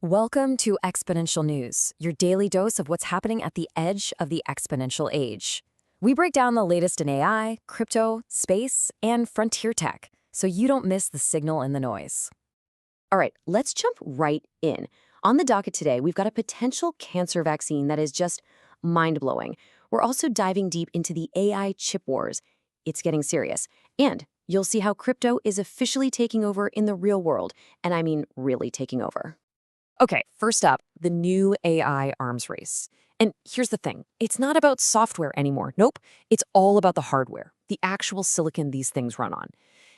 Welcome to Exponential News, your daily dose of what's happening at the edge of the exponential age. We break down the latest in AI, crypto, space, and frontier tech, so you don't miss the signal in the noise. All right, let's jump right in. On the docket today, we've got a potential cancer vaccine that is just mind-blowing. We're also diving deep into the AI chip wars. It's getting serious. And you'll see how crypto is officially taking over in the real world. And I mean really taking over. Okay, first up, the new AI arms race. And here's the thing, it's not about software anymore. Nope, it's all about the hardware, the actual silicon these things run on.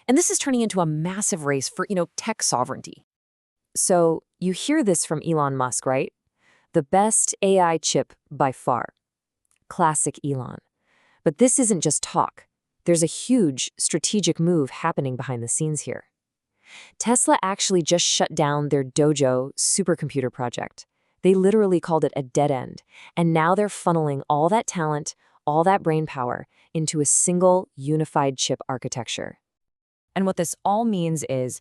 And this is turning into a massive race for, tech sovereignty. So you hear this from Elon Musk, right? The best AI chip by far. Classic Elon. But this isn't just talk. There's a huge strategic move happening behind the scenes here. Tesla actually just shut down their Dojo supercomputer project. They literally called it a dead end, and now they're funneling all that talent, all that brain power, into a single unified chip architecture. And what this all means is,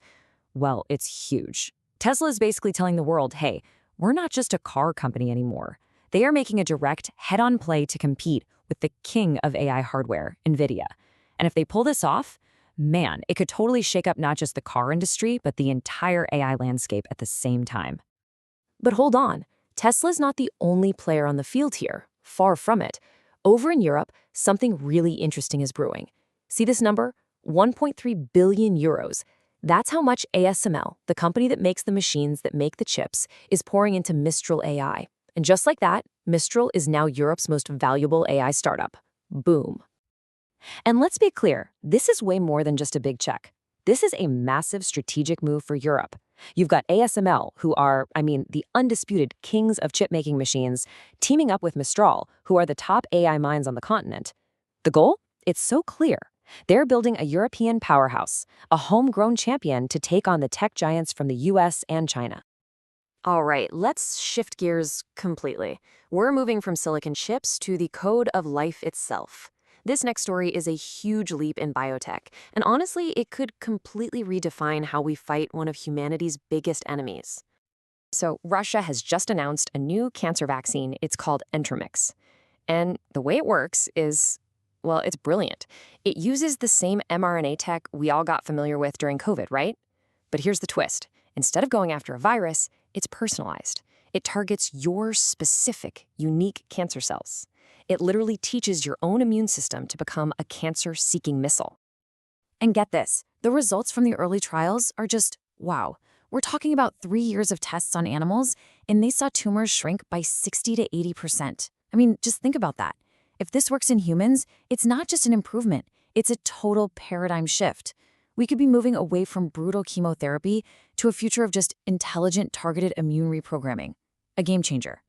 well, it's huge. Tesla is basically telling the world, hey, we're not just a car company anymore. They are making a direct head-on play to compete with the king of AI hardware, NVIDIA. And if they pull this off, man, it could totally shake up not just the car industry, but the entire AI landscape at the same time. But hold on, Tesla's not the only player on the field here. Far from it. Over in Europe, something really interesting is brewing. See this number? 1.3 billion euros. That's how much ASML, the company that makes the machines that make the chips, is pouring into Mistral AI. And just like that, Mistral is now Europe's most valuable AI startup. Boom. And let's be clear, this is way more than just a big check. This is a massive strategic move for Europe. You've got ASML, who are, the undisputed kings of chip-making machines, teaming up with Mistral, who are the top AI minds on the continent. The goal? It's so clear. They're building a European powerhouse, a homegrown champion to take on the tech giants from the US and China. All right, let's shift gears completely. We're moving from silicon chips to the code of life itself. This next story is a huge leap in biotech, and honestly, it could completely redefine how we fight one of humanity's biggest enemies. So, Russia has just announced a new cancer vaccine. It's called Entermix. And the way it works is, well, it's brilliant. It uses the same mRNA tech we all got familiar with during COVID, right? But here's the twist. Instead of going after a virus, it's personalized. It targets your specific, unique cancer cells. It literally teaches your own immune system to become a cancer-seeking missile. And get this, the results from the early trials are just, wow. We're talking about 3 years of tests on animals, and they saw tumors shrink by 60 to 80%. Just think about that. If this works in humans, it's not just an improvement, it's a total paradigm shift. We could be moving away from brutal chemotherapy to a future of just intelligent, targeted immune reprogramming. A game changer.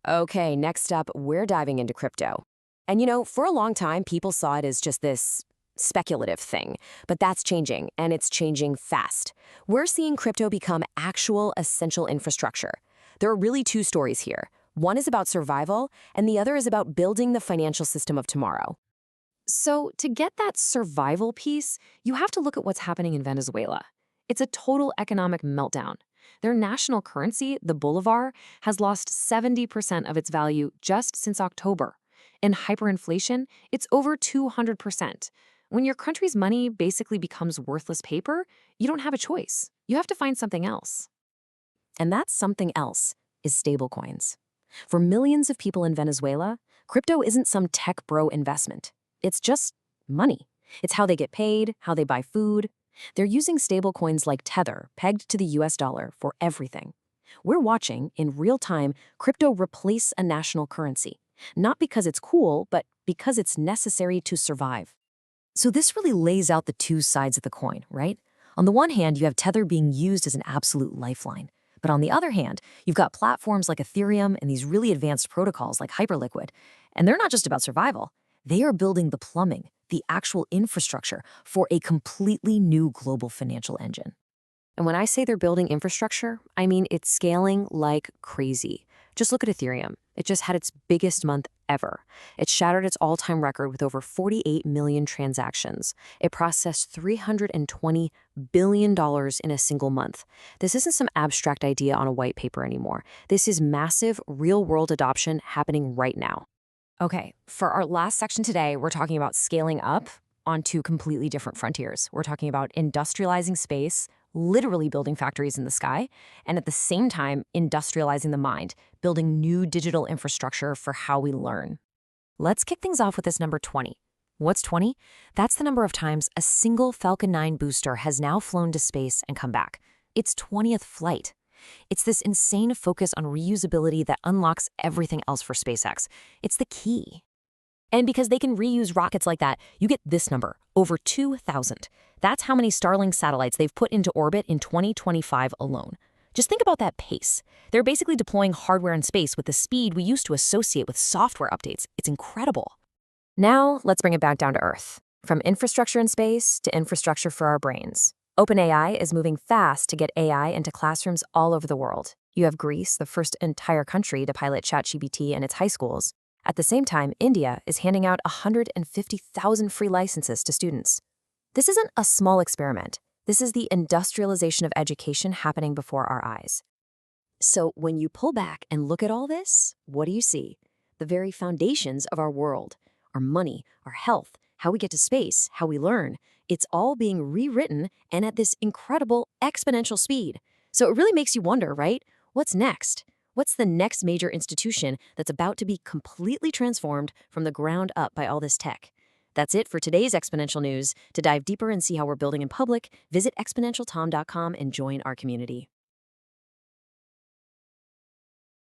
Okay, next up, we're diving into crypto. And for a long time, people saw it as just this speculative thing. But that's changing, and it's changing fast. We're seeing crypto become actual essential infrastructure. There are really two stories here. One is about survival, and the other is about building the financial system of tomorrow. So to get that survival piece, you have to look at what's happening in Venezuela. It's a total economic meltdown. Their national currency, the bolivar, has lost 70% of its value just since October. In hyperinflation, it's over 200%. When your country's money basically becomes worthless paper, you don't have a choice. You have to find something else. And that something else is stablecoins. For millions of people in Venezuela, crypto isn't some tech bro investment. It's just money. It's how they get paid, how they buy food. They're using stablecoins like Tether, pegged to the US dollar, for everything. We're watching, in real time, crypto replace a national currency. Not because it's cool, but because it's necessary to survive. So this really lays out the two sides of the coin, right? On the one hand, you have Tether being used as an absolute lifeline. But on the other hand, you've got platforms like Ethereum and these really advanced protocols like Hyperliquid. And they're not just about survival. They are building the plumbing, the actual infrastructure for a completely new global financial engine. And when I say they're building infrastructure, it's scaling like crazy. Just look at Ethereum. It just had its biggest month ever. It shattered its all-time record with over 48 million transactions. It processed $320 billion in a single month. This isn't some abstract idea on a white paper anymore. This is massive, real-world adoption happening right now. Okay, for our last section today, we're talking about scaling up on two completely different frontiers. We're talking about industrializing space, literally building factories in the sky, and at the same time, industrializing the mind, building new digital infrastructure for how we learn. Let's kick things off with this number 20. What's 20? That's the number of times a single Falcon 9 booster has now flown to space and come back. Its 20th flight. It's this insane focus on reusability that unlocks everything else for SpaceX. It's the key. And because they can reuse rockets like that, you get this number, over 2,000. That's how many Starlink satellites they've put into orbit in 2025 alone. Just think about that pace. They're basically deploying hardware in space with the speed we used to associate with software updates. It's incredible. Now, let's bring it back down to Earth. From infrastructure in space to infrastructure for our brains. OpenAI is moving fast to get AI into classrooms all over the world. You have Greece, the first entire country to pilot ChatGPT in its high schools. At the same time, India is handing out 150,000 free licenses to students. This isn't a small experiment. This is the industrialization of education happening before our eyes. So when you pull back and look at all this, what do you see? The very foundations of our world, our money, our health, how we get to space, how we learn. It's all being rewritten and at this incredible exponential speed. So it really makes you wonder, right? What's next? What's the next major institution that's about to be completely transformed from the ground up by all this tech? That's it for today's Exponential News. To dive deeper and see how we're building in public, visit exponentialtom.com and join our community.